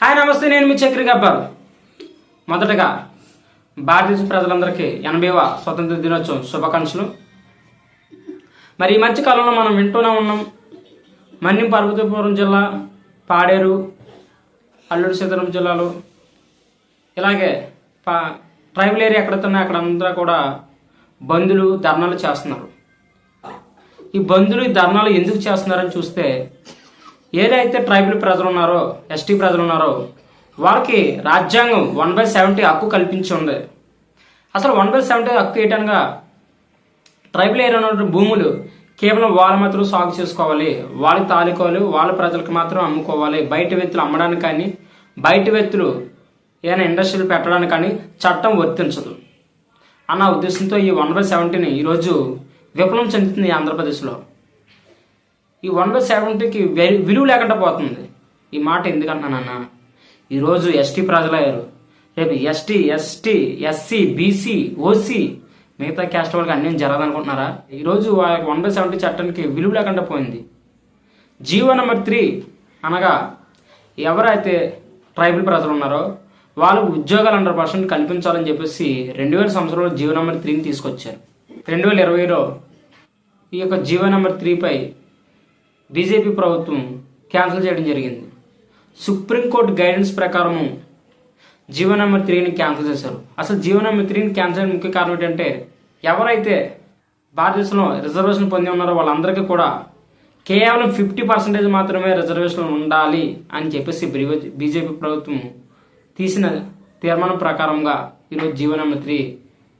Hi నమస్తే, నేను మీ చక్రి గబ్బర్. మొదటగా భారతదేశ ప్రజలందరికీ 80వ స్వతంత్ర దినోత్సవం శుభాకాంక్షలు. మరి ఈ మధ్య కాలంలో మనం వింటూనే ఉన్నాం, మన్యం పార్వతీపురం జిల్లా, పాడేరు, అల్లూరు సీతారాం జిల్లాలో ఇలాగే ట్రైబల్ ఏరియా ఎక్కడైతే అక్కడ అంతా కూడా బంధులు ధర్నాలు చేస్తున్నారు. ఈ బంధులు ఈ ధర్నాలు ఎందుకు చేస్తున్నారని చూస్తే, ఏదైతే ట్రైబల్ ప్రజలు ఉన్నారో, ఎస్టీ ప్రజలు ఉన్నారో వాళ్ళకి రాజ్యాంగం 1/70 హక్కు కల్పించి ఉంది. అసలు 1/70 హక్కు ఏంటనగా, ట్రైబల్ ఏరియా ఉన్న భూములు కేవలం వాళ్ళ మాత్రం సాగు చేసుకోవాలి, వాళ్ళకి తాలూకోవాలి, వాళ్ళ ప్రజలకు మాత్రం అమ్ముకోవాలి, బయట వ్యక్తులు అమ్మడానికి కానీ బయట వ్యక్తులు ఏదైనా ఇండస్ట్రీలు పెట్టడానికి కానీ చట్టం వర్తించదు అన్న ఉద్దేశంతో ఈ 1/70ని ఈరోజు విఫలం చెందుతుంది ఆంధ్రప్రదేశ్లో. ఈ 1/70కి విలువ లేకుండా పోతుంది. ఈ మాట ఎందుకంటున్నానన్నా, ఈరోజు ఎస్టీ ప్రజలయ్యారు, రేపు ఎస్టీ, ఎస్సీ, బీసీ, ఓసీ, మిగతా క్యాస్ట్ వాళ్ళకి అన్యాయం జరగదనుకుంటున్నారా? ఈరోజు 1/70 చట్టానికి విలువ లేకుండా పోయింది. జీవో నెంబర్ 3 అనగా ఎవరైతే ట్రైబల్ ప్రజలు ఉన్నారో వాళ్ళకు ఉద్యోగాలు 100% కల్పించాలని చెప్పేసి 2000 సంవత్సరంలో జీవో నెంబర్ 3ని తీసుకొచ్చారు. 2020లో ఈ యొక్క జీవో నెంబర్ 3పై బీజేపీ ప్రభుత్వం క్యాన్సిల్ చేయడం జరిగింది. సుప్రీంకోర్టు గైడెన్స్ ప్రకారము జీవో నెంబర్ 3ని క్యాన్సిల్ చేశారు. అసలు జీవో నెంబర్ 3ని క్యాన్సిల్ చేయడం ముఖ్య కారణం ఏంటంటే, ఎవరైతే భారతదేశంలో రిజర్వేషన్ పొంది ఉన్నారో వాళ్ళందరికీ కూడా కేవలం 50% మాత్రమే రిజర్వేషన్ ఉండాలి అని చెప్పేసి బీజేపీ ప్రభుత్వం తీసిన తీర్మానం ప్రకారంగా ఈరోజు జీవో నెంబర్ 3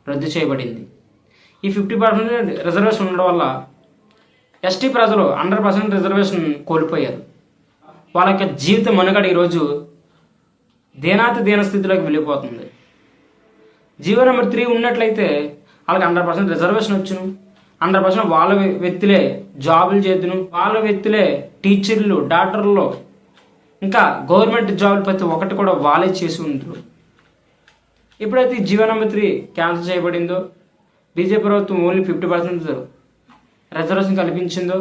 రద్దు చేయబడింది. ఈ 50% రిజర్వేషన్ ఉండడం వల్ల ఎస్టీ ప్రజలు 100% రిజర్వేషన్ కోల్పోయారు. వాళ్ళ యొక్క జీవిత మనుగడ ఈరోజు దీన స్థితిలోకి వెళ్ళిపోతుంది. జీవో నెంబర్ 3 ఉన్నట్లయితే వాళ్ళకి 100% రిజర్వేషన్ వచ్చును, 100% వాళ్ళ వ్యక్తులే జాబులు చేద్దును, వాళ్ళ వ్యక్తులే టీచర్లు, డాక్టర్లు, ఇంకా గవర్నమెంట్ జాబులు ప్రతి ఒక్కటి కూడా వాళ్ళే చేసి ఉంటారు. ఎప్పుడైతే ఈ జీవో నెంబర్ 3 క్యాన్సిల్ చేయబడిందో, బీజేపీ ప్రభుత్వం ఓన్లీ 50% రిజర్వేషన్ కల్పించిందో,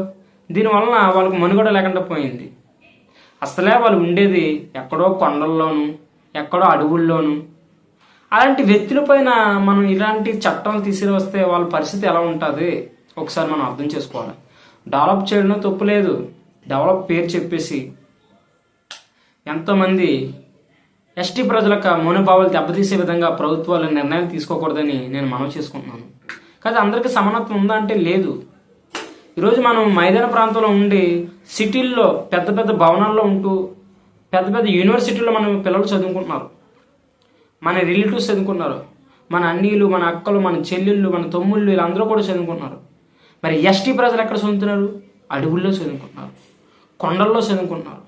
దీనివలన వాళ్ళకు మనుగడ లేకుండా పోయింది. అసలే వాళ్ళు ఉండేది ఎక్కడో కొండల్లోనూ, ఎక్కడో అడవుల్లోనూ. అలాంటి వ్యక్తులపైన మనం ఇలాంటి చట్టాలు తీసుకువస్తే వాళ్ళ పరిస్థితి ఎలా ఉంటుంది ఒకసారి మనం అర్థం చేసుకోవాలి. డెవలప్ చేయడం తప్పు లేదు, డెవలప్ పేరు చెప్పేసి ఎంతోమంది ఎస్టీ ప్రజలకు మనోభావాలు దెబ్బతీసే విధంగా ప్రభుత్వాలు నిర్ణయాలు తీసుకోకూడదని నేను మనవి చేసుకుంటున్నాను. కానీ అందరికీ సమానత్వం ఉందా అంటే లేదు. ఈరోజు మనం మైదాన ప్రాంతంలో ఉండి సిటీల్లో పెద్ద పెద్ద భవనాల్లో ఉంటూ పెద్ద పెద్ద యూనివర్సిటీల్లో మన పిల్లలు చదువుకుంటున్నారు, మన రిలేటివ్స్ చదువుకుంటున్నారు, మన అన్నీలు, మన అక్కలు, మన చెల్లెళ్ళు, మన తమ్ముళ్ళు వీళ్ళందరూ కూడా చదువుకుంటున్నారు. మరి ఎస్టీ ప్రజలు ఎక్కడ చదువుతున్నారు? అడవుల్లో చదువుకుంటున్నారు, కొండల్లో చదువుకుంటున్నారు,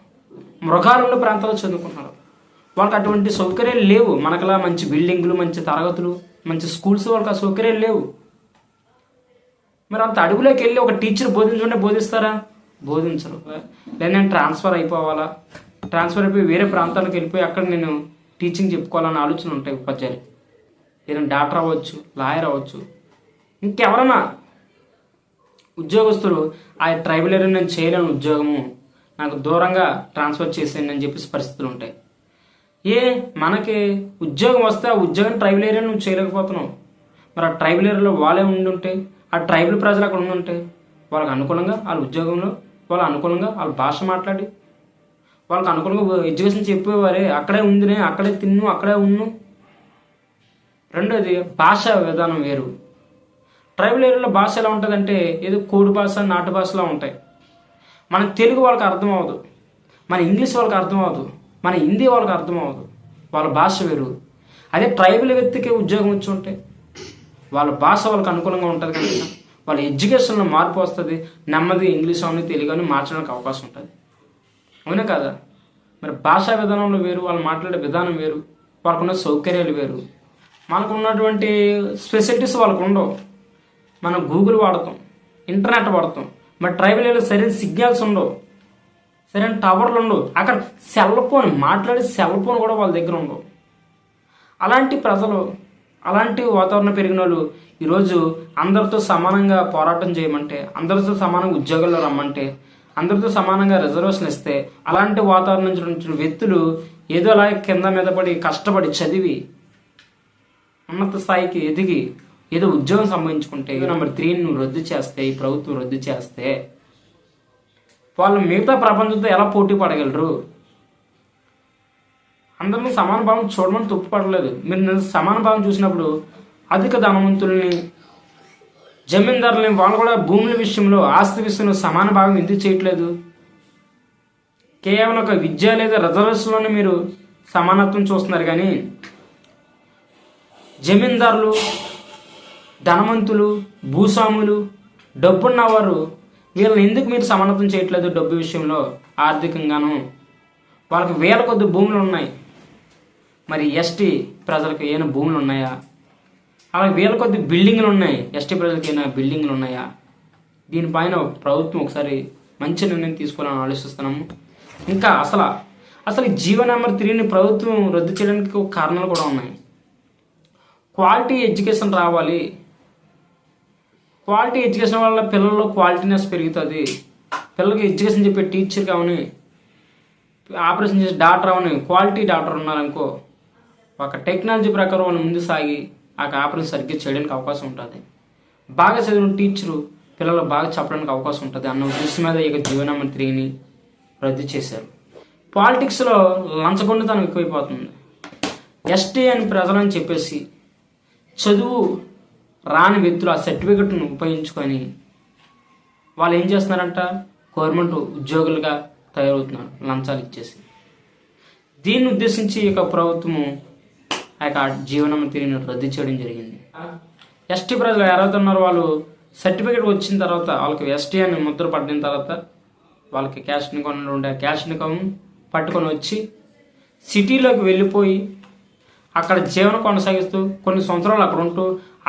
మృగాలున్న ప్రాంతాల్లో చదువుకుంటున్నారు. వాళ్ళకి అటువంటి సౌకర్యాలు లేవు. మనకలా మంచి బిల్డింగ్లు, మంచి తరగతులు, మంచి స్కూల్స్ వాళ్ళకి ఆ సౌకర్యాలు లేవు. మరి అంత అడవులోకి వెళ్ళి ఒక టీచర్ బోధించుకుంటే బోధిస్తారా? బోధించరు. లేదా నేను ట్రాన్స్ఫర్ అయిపోవాలా, ట్రాన్స్ఫర్ అయిపోయి వేరే ప్రాంతాలకు వెళ్ళిపోయి అక్కడ నేను టీచింగ్ చెప్పుకోవాలన్న ఆలోచన ఉంటాయి ఉపాధ్యాయులు. ఏదైనా డాక్టర్ అవ్వచ్చు, లాయర్ అవ్వచ్చు, ఇంకెవరన్నా ఉద్యోగస్తులు ఆ ట్రైబల్ ఏరియా నేను చేయలేని ఉద్యోగము, నాకు దూరంగా ట్రాన్స్ఫర్ చేసేయండి అని చెప్పేసి పరిస్థితులు ఉంటాయి. మనకి ఉద్యోగం వస్తే ఆ ఉద్యోగం ట్రైబల్ ఏరియా నువ్వు చేయలేకపోతున్నావు. మరి ఆ ట్రైబల్ ఏరియాలో వాళ్ళే ఉండుంటే, ఆ ట్రైబల్ ప్రజలు అక్కడ ఉండుంటే వాళ్ళకి అనుకూలంగా వాళ్ళ ఉద్యోగంలో వాళ్ళ అనుకూలంగా వాళ్ళ భాష మాట్లాడి వాళ్ళకి అనుకూలంగా ఎడ్యుకేషన్ చెప్పేవారే, అక్కడే ఉందినే, అక్కడే తిన్ను, అక్కడే ఉన్ను. రెండోది భాష విధానం వేరు. ట్రైబల్ ఏరియాలో భాష ఎలా ఉంటుందంటే ఏదో కోడి భాష, నాటు భాషలా ఉంటాయి. మన తెలుగు వాళ్ళకి అర్థం అవ్వదు, మన ఇంగ్లీష్ వాళ్ళకి అర్థం అవ్వదు, మన హిందీ వాళ్ళకి అర్థం అవ్వదు. వాళ్ళ భాష వేరు. అదే ట్రైబల్ వ్యక్తికి ఉద్యోగం వచ్చి ఉంటే వాళ్ళ భాష వాళ్ళకి అనుకూలంగా ఉంటుంది కనుక వాళ్ళ ఎడ్యుకేషన్లో మార్పు వస్తుంది. నెమ్మది ఇంగ్లీష్ అని తెలుగు అని మార్చడానికి అవకాశం ఉంటుంది. అవునా కదా? మరి భాషా విధానంలో వేరు, వాళ్ళు మాట్లాడే విధానం వేరు, వాళ్ళకున్న సౌకర్యాలు వేరు. మనకు ఉన్నటువంటి ఫెసిలిటీస్ వాళ్ళకు ఉండవు. మనం గూగుల్ వాడతాం, ఇంటర్నెట్ వాడతాం. మరి ట్రైబల్ ఏరియాలో సరైన సిగ్నల్స్ ఉండవు, సరైన టవర్లు ఉండవు. అక్కడ సెల్ ఫోన్ మాట్లాడే సెల్ ఫోన్ కూడా వాళ్ళ దగ్గర ఉండవు. అలాంటి ప్రజలు, అలాంటి వాతావరణం పెరిగిన వాళ్ళు ఈరోజు అందరితో సమానంగా పోరాటం చేయమంటే, అందరితో సమానంగా ఉద్యోగాల్లో రమ్మంటే, అందరితో సమానంగా రిజర్వేషన్ ఇస్తే అలాంటి వాతావరణం నుంచి వ్యక్తులు ఏదో అలా కింద మీద పడి కష్టపడి చదివి ఉన్నత స్థాయికి ఎదిగి ఏదో ఉద్యోగం సంపాదించుకుంటే నెంబర్ 3ని రద్దు చేస్తే, ఈ ప్రభుత్వం రద్దు చేస్తే వాళ్ళు మిగతా ప్రపంచంతో ఎలా పోటీ పడగలరు? అందరినీ సమాన భావం చూడమని తప్పుపడలేదు. మీరు సమాన భావం చూసినప్పుడు అధిక ధనవంతుల్ని, జమీందారులని, వాళ్ళు కూడా భూముల విషయంలో, ఆస్తి విషయంలో సమాన భావం ఎందుకు చేయట్లేదు? కేవలం ఒక విద్య లేదా రిజర్వేషన్లోనే మీరు సమానత్వం చూస్తున్నారు. కానీ జమీందారులు, ధనవంతులు, భూస్వాములు, డబ్బున్నవారు వీళ్ళని ఎందుకు మీరు సమానత్వం చేయట్లేదు? డబ్బు విషయంలో ఆర్థికంగాను వాళ్ళకి వేల కొద్ది భూములు ఉన్నాయి. మరి ఎస్టీ ప్రజలకు ఏమైనా భూములు ఉన్నాయా? అలాగే వేల కొద్ది బిల్డింగ్లు ఉన్నాయి. ఎస్టీ ప్రజలకు ఏమైనా బిల్డింగ్లు ఉన్నాయా? దీనిపైన ప్రభుత్వం ఒకసారి మంచి నిర్ణయం తీసుకోవాలని ఆలోచిస్తున్నాము. ఇంకా అసలు జీవో నెంబర్ 3ని ప్రభుత్వం రద్దు చేయడానికి కారణాలు కూడా ఉన్నాయి. క్వాలిటీ ఎడ్యుకేషన్ రావాలి. క్వాలిటీ ఎడ్యుకేషన్ వల్ల పిల్లల్లో క్వాలిటీనెస్ పెరుగుతుంది. పిల్లలకి ఎడ్యుకేషన్ చెప్పే టీచర్ కావని, ఆపరేషన్ చేసే డాక్టర్ అవని, క్వాలిటీ డాక్టర్ ఉన్నారనుకో, ఒక టెక్నాలజీ ప్రకారం వాళ్ళు ముందు సాగి ఆ ఆపరేషన్ సరిగ్గా చేయడానికి అవకాశం ఉంటుంది. బాగా చదివిన టీచరు పిల్లలు బాగా చెప్పడానికి అవకాశం ఉంటుంది అన్న ఉద్దేశం మీద ఇక జీవో నెంబర్ 3ని రద్దు చేశారు. పాలిటిక్స్లో లంచగొండితనం ఎక్కువైపోతుంది. ఎస్టీ అని ప్రజలని చెప్పేసి చదువు రాని వ్యక్తులు ఆ సర్టిఫికెట్ను ఉపయోగించుకొని వాళ్ళు ఏం చేస్తున్నారంట, గవర్నమెంట్ ఉద్యోగులుగా తయారవుతున్నారు లంచాలు ఇచ్చేసి. దీన్ని ఉద్దేశించి ఇక ప్రభుత్వము ఆ యొక్క జీవో నెంబర్ 3ని రద్దు చేయడం జరిగింది. ఎస్టీ ప్రజలు ఎవరైతే ఉన్నారో వాళ్ళు సర్టిఫికెట్ వచ్చిన తర్వాత వాళ్ళకి ఎస్టీ అని ముద్ర పడిన తర్వాత వాళ్ళకి క్యాష్ ఇన్కమ్ ఉండే క్యాష్ ఇన్కమ్ పట్టుకొని వచ్చి సిటీలోకి వెళ్ళిపోయి అక్కడ జీవనం కొనసాగిస్తూ కొన్ని సంవత్సరాలు అక్కడ ఉంటూ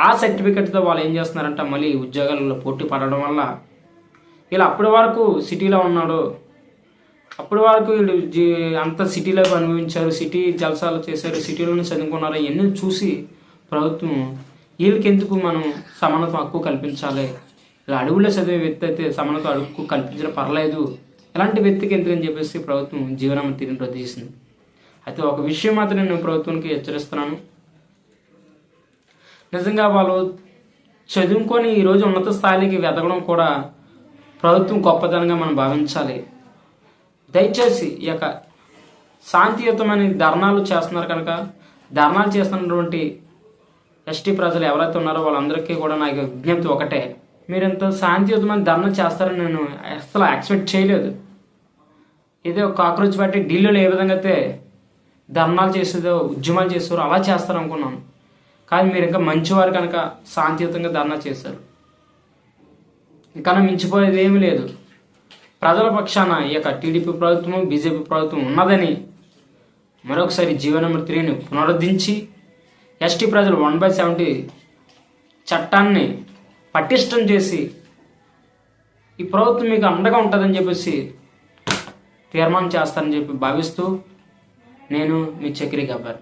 ఆ సర్టిఫికెట్తో వాళ్ళు ఏం చేస్తున్నారంటే మళ్ళీ ఉద్యోగాలలో పోటీ పడడం వల్ల వీళ్ళు అప్పటి వరకు సిటీలో ఉన్నాడు, అప్పటి వరకు వీళ్ళు అంత సిటీలో అనుభవించారు, సిటీ జలసాలు చేశారు, సిటీలోనే చదువుకున్నారు. ఇవన్నీ చూసి ప్రభుత్వం వీళ్ళకి ఎందుకు మనం సమానత్వం హక్కు కల్పించాలి, ఇలా అడవుల్లో చదివే వ్యక్తి అయితే సమానత్వం హక్కు కల్పించడం పర్లేదు, ఇలాంటి వ్యక్తికి ఎందుకని చెప్పేసి ప్రభుత్వం జీవో నెంబర్ 3ని రద్దు చేసింది. అయితే ఒక విషయం మాత్రం నేను ప్రభుత్వానికి హెచ్చరిస్తున్నాను. నిజంగా వాళ్ళు చదువుకొని ఈరోజు ఉన్నత స్థాయికి వెతకడం కూడా ప్రభుత్వం గొప్పతనంగా మనం భావించాలి. దయచేసి ఈ యొక్క శాంతియుతమైన ధర్నాలు చేస్తున్నారు కనుక ధర్నాలు చేస్తున్నటువంటి ఎస్టీ ప్రజలు ఎవరైతే ఉన్నారో వాళ్ళందరికీ కూడా నాకు విజ్ఞప్తి ఒకటే, మీరు ఎంతో శాంతియుతమైన ధర్నా చేస్తారని నేను అసలు ఎక్స్పెక్ట్ చేయలేదు. ఇదే కాక్రోచ్ పార్టీ ఢిల్లీలో ఏ విధంగా అయితే ధర్నాలు చేసేదో ఉద్యమాలు చేస్తారో అలా చేస్తారనుకున్నాను. కానీ మీరు ఇంకా మంచివారు కనుక శాంతియుతంగా ధర్నా చేశారు. ఇంకా మించిపోయేది ఏమీ లేదు. ప్రజల పక్షాన ఈ యొక్క టీడీపీ ప్రభుత్వం, బీజేపీ ప్రభుత్వం ఉన్నదని మరొకసారి జీవో నెంబర్ 3ని పునరుద్ధరించి ఎస్టీ ప్రజలు 1/70 చట్టాన్ని పటిష్టం చేసి ఈ ప్రభుత్వం మీకు అండగా ఉంటుందని చెప్పేసి తీర్మానం చేస్తారని చెప్పి భావిస్తూ నేను మీ చక్రి గబ్బర్.